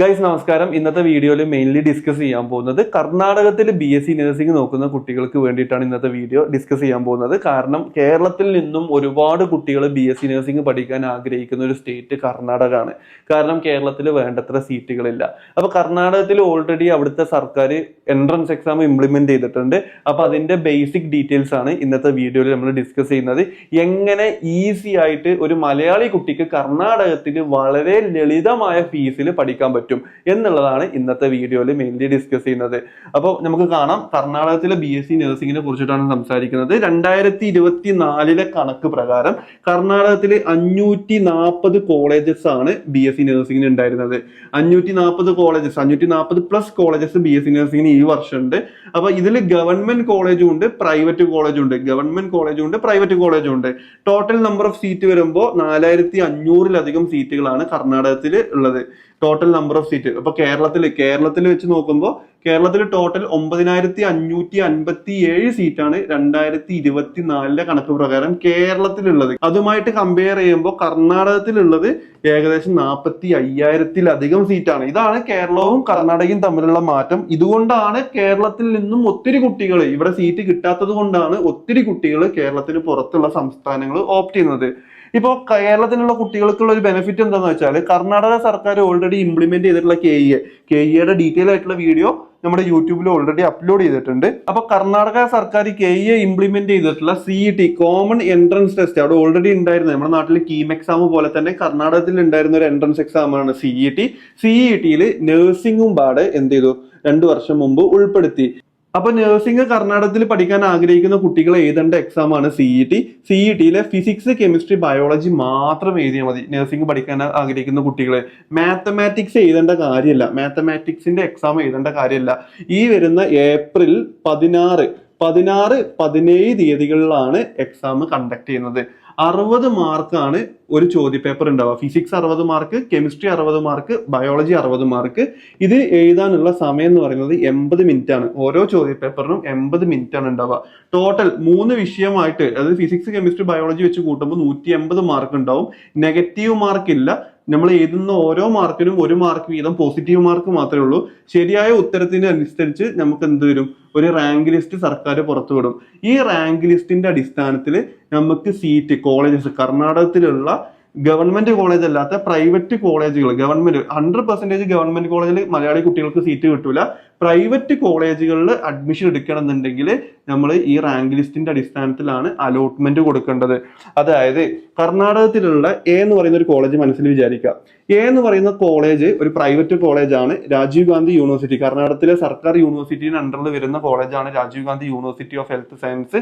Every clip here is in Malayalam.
ഗൈസ് നമസ്കാരം. ഇന്നത്തെ വീഡിയോയിൽ മെയിൻലി ഡിസ്കസ് ചെയ്യാൻ പോകുന്നത് കർണാടകത്തിൽ BSc നഴ്സിംഗ് നോക്കുന്ന കുട്ടികൾക്ക് വേണ്ടിയിട്ടാണ് ഇന്നത്തെ വീഡിയോ ഡിസ്കസ് ചെയ്യാൻ പോകുന്നത്. കാരണം കേരളത്തിൽ നിന്നും ഒരുപാട് കുട്ടികൾ BSc നഴ്സിംഗ് പഠിക്കാൻ ആഗ്രഹിക്കുന്ന ഒരു സ്റ്റേറ്റ് കർണാടകമാണ്. കാരണം കേരളത്തിൽ വേണ്ടത്ര സീറ്റുകളില്ല. അപ്പൊ കർണാടകത്തിൽ ഓൾറെഡി അവിടുത്തെ സർക്കാർ എൻട്രൻസ് എക്സാം ഇംപ്ലിമെന്റ് ചെയ്തിട്ടുണ്ട്. അപ്പൊ അതിന്റെ ബേസിക് ഡീറ്റെയിൽസ് ആണ് ഇന്നത്തെ വീഡിയോയിൽ നമ്മൾ ഡിസ്കസ് ചെയ്യുന്നത്. എങ്ങനെ ഈസി ആയിട്ട് ഒരു മലയാളി കുട്ടിക്ക് കർണാടകത്തിൽ വളരെ ലളിതമായ ഫീസിൽ പഠിക്കാൻ പറ്റും എന്നുള്ളതാണ് ഇന്നത്തെ വീഡിയോയിൽ മെയിൻലി ഡിസ്കസ് ചെയ്യുന്നത്. അപ്പോൾ നമുക്ക് കാണാം, കർണാടകത്തിലെ BSc നഴ്സിംഗിനെ കുറിച്ചിട്ടാണ് സംസാരിക്കുന്നത്. 2024 കണക്ക് പ്രകാരം കർണാടകത്തിൽ 540 കോളേജസ് ആണ് BSc നഴ്സിംഗിന് ഉണ്ടായിരുന്നത്. 540 പ്ലസ് കോളേജസ് BSc നഴ്സിംഗിന് ഈ വർഷം ഉണ്ട്. അപ്പൊ ഇതിൽ ഗവൺമെന്റ് കോളേജും ഉണ്ട്, പ്രൈവറ്റ് കോളേജും ഉണ്ട്. ഗവൺമെന്റ് കോളേജും ഉണ്ട്, പ്രൈവറ്റ് കോളേജും ഉണ്ട്. ടോട്ടൽ നമ്പർ ഓഫ് സീറ്റ് വരുമ്പോൾ 4500-ലധികം സീറ്റുകളാണ് കർണാടകത്തിൽ ഉള്ളത്. Total number of seat. അപ്പൊ കേരളത്തിൽ വെച്ച് നോക്കുമ്പോൾ കേരളത്തിൽ ടോട്ടൽ 9557 സീറ്റാണ് 2024 കണക്ക് പ്രകാരം കേരളത്തിലുള്ളത്. അതുമായിട്ട് കമ്പയർ ചെയ്യുമ്പോൾ കർണാടകത്തിലുള്ളത് ഏകദേശം 45,000-ലധികം സീറ്റാണ്. ഇതാണ് കേരളവും കർണാടകയും തമ്മിലുള്ള മാറ്റം. ഇതുകൊണ്ടാണ് കേരളത്തിൽ നിന്നും ഒത്തിരി കുട്ടികൾ, ഇവിടെ സീറ്റ് കിട്ടാത്തത് കൊണ്ടാണ് ഒത്തിരി കുട്ടികൾ കേരളത്തിന് പുറത്തുള്ള സംസ്ഥാനങ്ങൾ ഓപ്റ്റ് ചെയ്യുന്നത്. ഇപ്പോൾ കേരളത്തിലുള്ള കുട്ടികൾക്കുള്ള ഒരു ബെനിഫിറ്റ് എന്താണെന്ന് വെച്ചാൽ, കർണാടക സർക്കാർ ഓൾറെഡി ഇംപ്ലിമെന്റ് ചെയ്തിട്ടുള്ള KEA ഡീറ്റെയിൽ ആയിട്ടുള്ള വീഡിയോ നമ്മുടെ യൂട്യൂബിൽ ഓൾറെഡി അപ്ലോഡ് ചെയ്തിട്ടുണ്ട്. അപ്പൊ കർണാടക സർക്കാർ KEA ഇംപ്ലിമെന്റ് ചെയ്തിട്ടുള്ള CET കോമൺ എൻട്രൻസ് ടെസ്റ്റ് അവിടെ ഓൾറെഡി ഉണ്ടായിരുന്നു. നമ്മുടെ നാട്ടിൽ കീം എക്സാം പോലെ തന്നെ കർണാടകത്തിൽ ഉണ്ടായിരുന്ന ഒരു എൻട്രൻസ് എക്സാം ആണ് CET-യിൽ നഴ്സിംഗും പാടെ എന്ത് ചെയ്തു, 2 വർഷം മുമ്പ് ഉൾപ്പെടുത്തി. അപ്പൊ നഴ്സിംഗ് കർണാടകത്തിൽ പഠിക്കാൻ ആഗ്രഹിക്കുന്ന കുട്ടികൾ എഴുതേണ്ട എക്സാം ആണ് CET-യിലെ ഫിസിക്സ്, കെമിസ്ട്രി, ബയോളജി മാത്രം എഴുതിയാൽ മതി. നഴ്സിംഗ് പഠിക്കാൻ ആഗ്രഹിക്കുന്ന കുട്ടികളെ മാത്തമാറ്റിക്സ് എഴുതേണ്ട കാര്യമില്ല, മാത്തമാറ്റിക്സിന്റെ എക്സാം എഴുതേണ്ട കാര്യമില്ല. ഈ വരുന്ന ഏപ്രിൽ 16, 17 തീയതികളിലാണ് എക്സാം കണ്ടക്ട് ചെയ്യുന്നത്. 60 മാർക്കാണ് ഒരു ചോദ്യ പേപ്പർ ഉണ്ടാവുക. Physics 60 mark, chemistry 60 mark, biology 60 mark. ഇത് എഴുതാനുള്ള സമയം എന്ന് പറയുന്നത് 80 മിനിറ്റ് ആണ്. ഓരോ ചോദ്യ പേപ്പറിനും 80 മിനിറ്റ് ആണ് ഉണ്ടാവുക. ടോട്ടൽ 3 വിഷയമായിട്ട്, അതായത് ഫിസിക്സ്, കെമിസ്ട്രി, ബയോളജി വെച്ച് കൂട്ടുമ്പോൾ 180 മാർക്ക് ഉണ്ടാവും. നെഗറ്റീവ് മാർക്ക് ഇല്ല. നമ്മൾ എഴുതുന്ന ഓരോ മാർക്കിനും 1 മാർക്ക് വീതം പോസിറ്റീവ് മാർക്ക് മാത്രമേ ഉള്ളൂ. ശരിയായ ഉത്തരത്തിന് അനുസരിച്ച് നമുക്ക് എന്ത് വരും, ഒരു റാങ്ക് ലിസ്റ്റ് സർക്കാർ പുറത്തുവിടും. ഈ റാങ്ക് ലിസ്റ്റിന്റെ അടിസ്ഥാനത്തിൽ നമുക്ക് സീറ്റ് കോളേജസ്, കർണാടകത്തിലുള്ള ഗവൺമെന്റ് കോളേജ് അല്ലാത്ത പ്രൈവറ്റ് കോളേജുകൾ, ഗവൺമെന്റ് 100% ഗവൺമെന്റ് കോളേജിൽ മലയാളി കുട്ടികൾക്ക് സീറ്റ് കിട്ടൂല. പ്രൈവറ്റ് കോളേജുകളിൽ അഡ്മിഷൻ എടുക്കണമെന്നുണ്ടെങ്കിൽ നമ്മൾ ഈ റാങ്ക് ലിസ്റ്റിന്റെ അടിസ്ഥാനത്തിലാണ് അലോട്ട്മെന്റ് കൊടുക്കേണ്ടത്. അതായത് കർണാടകത്തിലുള്ള എന്ന് പറയുന്ന ഒരു കോളേജ് മനസ്സിൽ വിചാരിക്കുക. എന്ന് പറയുന്ന കോളേജ് ഒരു പ്രൈവറ്റ് കോളേജാണ്, രാജീവ് ഗാന്ധി യൂണിവേഴ്സിറ്റി. കർണാടകത്തിലെ സർക്കാർ യൂണിവേഴ്സിറ്റിയുടെ അണ്ടറിൽ വരുന്ന കോളേജാണ് Rajiv Gandhi university of health science.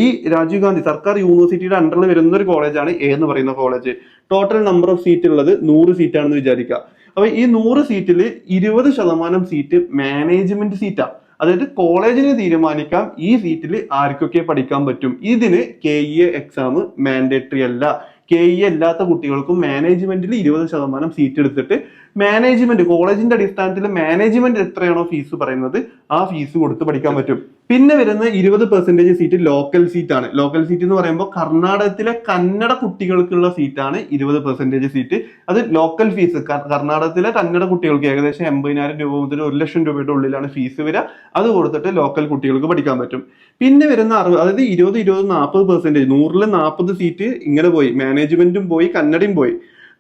ഈ രാജീവ് ഗാന്ധി സർക്കാർ യൂണിവേഴ്സിറ്റിയുടെ അണ്ടറിൽ വരുന്ന ഒരു കോളേജാണ് എന്ന് പറയുന്ന college. Total number of seat ഉള്ളത് 100 സീറ്റാണെന്ന് വിചാരിക്കുക. അപ്പൊ ഈ 100 സീറ്റിൽ 20% സീറ്റ് മാനേജ്മെന്റ് സീറ്റാണ്. അതായത് കോളേജിന് തീരുമാനിക്കാം ഈ സീറ്റിൽ ആർക്കൊക്കെ പഠിക്കാൻ പറ്റും. ഇതിന് KEA എക്സാം മാൻഡേറ്ററി അല്ല. KEA അല്ലാത്ത കുട്ടികൾക്കും മാനേജ്മെന്റിൽ 20% സീറ്റ് എടുത്തിട്ട് മാനേജ്മെന്റ് കോളേജിന്റെ അടിസ്ഥാനത്തിൽ മാനേജ്മെന്റ് എത്രയാണോ ഫീസ് പറയുന്നത് ആ ഫീസ് കൊടുത്ത് പഠിക്കാൻ പറ്റും. പിന്നെ വരുന്ന 20% സീറ്റ് ലോക്കൽ സീറ്റ് ആണ്. ലോക്കൽ സീറ്റ് എന്ന് പറയുമ്പോൾ കർണാടകത്തിലെ കന്നഡ കുട്ടികൾക്കുള്ള സീറ്റാണ് 20% സീറ്റ്. അത് ലോക്കൽ ഫീസ് കർണാടകത്തിലെ കന്നഡ കുട്ടികൾക്ക് ഏകദേശം 80,000 രൂപ മുതൽ 1 ലക്ഷം രൂപയുടെ ഉള്ളിലാണ് ഫീസ് വരിക. അത് കൊടുത്തിട്ട് ലോക്കൽ കുട്ടികൾക്ക് പഠിക്കാൻ പറ്റും. പിന്നെ വരുന്ന 60, അതായത് 20-40%, 100-ൽ 40 സീറ്റ് ഇങ്ങനെ പോയി, മാനേജ്മെന്റും പോയി, കന്നഡയും പോയി.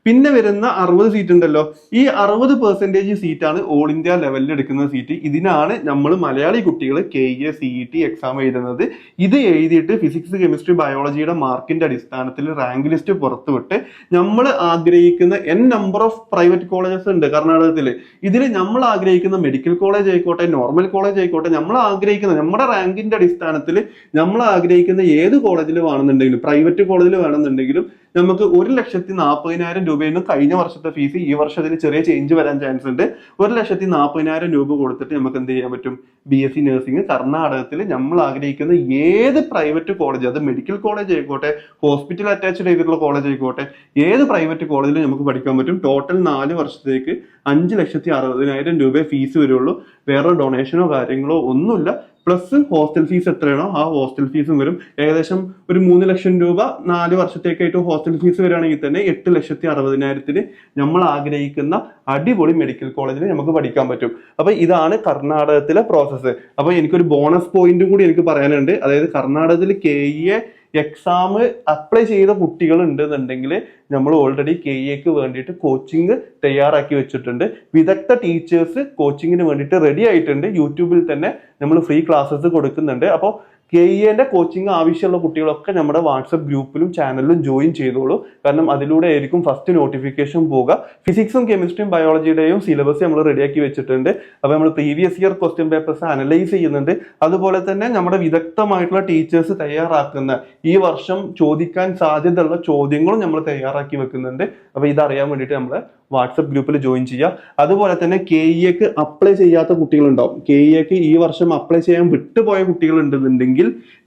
പിന്നെ വരുന്ന 60 സീറ്റ് ഉണ്ടല്ലോ, ഈ 60% സീറ്റാണ് ഓൾ ഇന്ത്യ ലെവലിൽ എടുക്കുന്ന സീറ്റ്. ഇതിനാണ് നമ്മൾ മലയാളി കുട്ടികൾ KEA CET എക്സാം എഴുതുന്നത്. ഇത് എഴുതിയിട്ട് ഫിസിക്സ്, കെമിസ്ട്രി, ബയോളജിയുടെ മാർക്കിന്റെ അടിസ്ഥാനത്തിൽ റാങ്ക് ലിസ്റ്റ് പുറത്തുവിട്ട് നമ്മൾ ആഗ്രഹിക്കുന്ന നമ്പർ ഓഫ് പ്രൈവറ്റ് കോളേജസ് ഉണ്ട് കർണാടകത്തിൽ. ഇതിൽ നമ്മൾ ആഗ്രഹിക്കുന്ന മെഡിക്കൽ കോളേജ് ആയിക്കോട്ടെ, നോർമൽ കോളേജ് ആയിക്കോട്ടെ, നമ്മൾ ആഗ്രഹിക്കുന്ന നമ്മുടെ റാങ്കിന്റെ അടിസ്ഥാനത്തിൽ നമ്മൾ ആഗ്രഹിക്കുന്ന ഏത് കോളേജിൽ വേണമെന്നുണ്ടെങ്കിലും, പ്രൈവറ്റ് കോളേജിൽ വേണമെന്നുണ്ടെങ്കിലും നമുക്ക് 1,40,000 രൂപയൊന്നും കഴിഞ്ഞ വർഷത്തെ ഫീസ് ഈ വർഷത്തിൽ ചെറിയ ചേഞ്ച് വരാൻ ചാൻസ് ഉണ്ട്. 1,40,000 രൂപ കൊടുത്തിട്ട് നമുക്ക് എന്ത് ചെയ്യാൻ പറ്റും, BSc നഴ്സിംഗ് കർണാടകത്തിൽ നമ്മൾ ആഗ്രഹിക്കുന്ന ഏത് പ്രൈവറ്റ് കോളേജ്, അത് മെഡിക്കൽ കോളേജ് ആയിക്കോട്ടെ, ഹോസ്പിറ്റൽ അറ്റാച്ച്ഡ് ചെയ്തിട്ടുള്ള കോളേജ് ആയിക്കോട്ടെ, ഏത് പ്രൈവറ്റ് കോളേജിൽ നമുക്ക് പഠിക്കാൻ പറ്റും. ടോട്ടൽ 4 വർഷത്തേക്ക് 5,60,000 രൂപ ഫീസ് വരുള്ളൂ. വേറെ ഡൊണേഷനോ കാര്യങ്ങളോ ഒന്നുമില്ല. പ്ലസ് ഹോസ്റ്റൽ ഫീസ് എത്രയാണോ ആ ഹോസ്റ്റൽ ഫീസും വരും. ഏകദേശം ഒരു 3 ലക്ഷം രൂപ 4 വർഷത്തേക്കായിട്ട് ഹോസ്റ്റൽ ഫീസ് വരികയാണെങ്കിൽ തന്നെ 8,60,000 നമ്മൾ ആഗ്രഹിക്കുന്ന അടിപൊളി മെഡിക്കൽ കോളേജിൽ നമുക്ക് പഠിക്കാൻ പറ്റും. അപ്പൊ ഇതാണ് കർണാടകത്തിലെ പ്രോസസ്സ്. അപ്പൊ എനിക്കൊരു ബോണസ് പോയിന്റും കൂടി എനിക്ക് പറയാനുണ്ട്. അതായത് കർണാടകത്തിൽ KEA എക്സാം അപ്ലൈ ചെയ്ത കുട്ടികൾ ഉണ്ടെന്നുണ്ടെങ്കിൽ നമ്മൾ ഓൾറെഡി KEAക്ക് വേണ്ടിയിട്ട് കോച്ചിങ് തയ്യാറാക്കി വെച്ചിട്ടുണ്ട്. വിദഗ്ധ ടീച്ചേഴ്സ് കോച്ചിങ്ങിന് വേണ്ടിയിട്ട് റെഡി ആയിട്ടുണ്ട്. യൂട്യൂബിൽ തന്നെ നമ്മൾ ഫ്രീ ക്ലാസ്സസ് കൊടുക്കുന്നുണ്ട്. അപ്പോൾ KEAന്റെ കോച്ചിങ് ആവശ്യമുള്ള കുട്ടികളൊക്കെ നമ്മുടെ വാട്സപ്പ് ഗ്രൂപ്പിലും ചാനലിലും ജോയിൻ ചെയ്തോളൂ. കാരണം അതിലൂടെ ആയിരിക്കും ഫസ്റ്റ് നോട്ടിഫിക്കേഷൻ പോവുക. ഫിസിക്സും കെമിസ്ട്രിയും ബയോളജിയുടെയും സിലബസ് നമ്മൾ റെഡിയാക്കി വെച്ചിട്ടുണ്ട്. അപ്പോൾ നമ്മൾ previous year question papers analyse ചെയ്യുന്നുണ്ട്. അതുപോലെ തന്നെ നമ്മുടെ വിദഗ്ധമായിട്ടുള്ള ടീച്ചേഴ്സ് തയ്യാറാക്കുന്ന ഈ വർഷം ചോദിക്കാൻ സാധ്യതയുള്ള ചോദ്യങ്ങളും നമ്മൾ തയ്യാറാക്കി വെക്കുന്നുണ്ട്. അപ്പോൾ ഇതറിയാൻ വേണ്ടിയിട്ട് നമ്മൾ വാട്സപ്പ് ഗ്രൂപ്പിൽ ജോയിൻ ചെയ്യുക. അതുപോലെ തന്നെ KEAക്ക് അപ്ലൈ ചെയ്യാത്ത കുട്ടികളുണ്ടാവും. KEAക്ക് ഈ വർഷം അപ്ലൈ ചെയ്യാൻ വിട്ടുപോയ കുട്ടികൾ ഉണ്ടെന്നുണ്ടെങ്കിൽ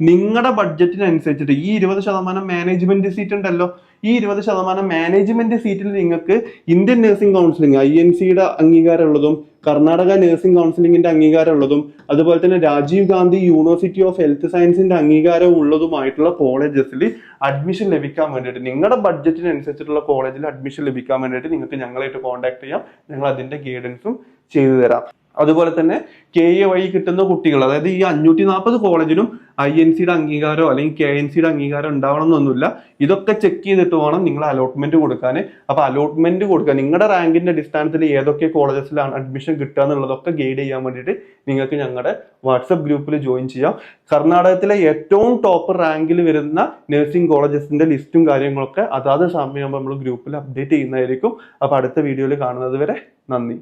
നിങ്ങളുടെ ബഡ്ജറ്റിനനുസരിച്ചിട്ട് ഈ 20% മാനേജ്മെന്റ് സീറ്റ് ഉണ്ടല്ലോ, ഈ 20% മാനേജ്മെന്റ് സീറ്റിൽ നിങ്ങൾക്ക് ഇന്ത്യൻ നഴ്സിംഗ് കൗൺസിലിംഗ് INCയുടെ അംഗീകാരമുള്ളതും കർണാടക നഴ്സിംഗ് കൗൺസിലിംഗിന്റെ അംഗീകാരമുള്ളതും അതുപോലെ തന്നെ Rajiv Gandhi university of health സയൻസിന്റെ അംഗീകാരം ഉള്ളതുമായിട്ടുള്ള കോളേജസിൽ അഡ്മിഷൻ ലഭിക്കാൻ വേണ്ടിയിട്ട് നിങ്ങളുടെ ബഡ്ജറ്റിനനുസരിച്ചിട്ടുള്ള കോളേജിൽ അഡ്മിഷൻ ലഭിക്കാൻ വേണ്ടിയിട്ട് നിങ്ങൾക്ക് ഞങ്ങളായിട്ട് കോൺടാക്ട് ചെയ്യാം. ഞങ്ങൾ അതിന്റെ ഗൈഡൻസും ചെയ്തു തരാം. അതുപോലെ തന്നെ KEA വഴി കിട്ടുന്ന കുട്ടികൾ, അതായത് ഈ 540 കോളേജിനും INCയുടെ അംഗീകാരമോ അല്ലെങ്കിൽ KNCയുടെ അംഗീകാരം ഉണ്ടാവണം എന്നൊന്നുമില്ല. ഇതൊക്കെ ചെക്ക് ചെയ്തിട്ട് വേണം നിങ്ങൾ അലോട്ട്മെന്റ് കൊടുക്കാൻ. അപ്പൊ അലോട്ട്മെന്റ് കൊടുക്കുക നിങ്ങളുടെ റാങ്കിന്റെ അടിസ്ഥാനത്തിൽ ഏതൊക്കെ കോളേജസിലാണ് അഡ്മിഷൻ കിട്ടുക എന്നുള്ളതൊക്കെ ഗൈഡ് ചെയ്യാൻ വേണ്ടിയിട്ട് നിങ്ങൾക്ക് ഞങ്ങളുടെ വാട്സപ്പ് ഗ്രൂപ്പിൽ ജോയിൻ ചെയ്യാം. കർണാടകത്തിലെ ഏറ്റവും ടോപ്പ് റാങ്കിൽ വരുന്ന നഴ്സിംഗ് കോളേജസിന്റെ ലിസ്റ്റും കാര്യങ്ങളൊക്കെ അതാത് സമയമാകുമ്പോൾ നമ്മൾ ഗ്രൂപ്പിൽ അപ്ഡേറ്റ് ചെയ്യുന്നതായിരിക്കും. അപ്പൊ അടുത്ത വീഡിയോയിൽ കാണുന്നത് വരെ നന്ദി.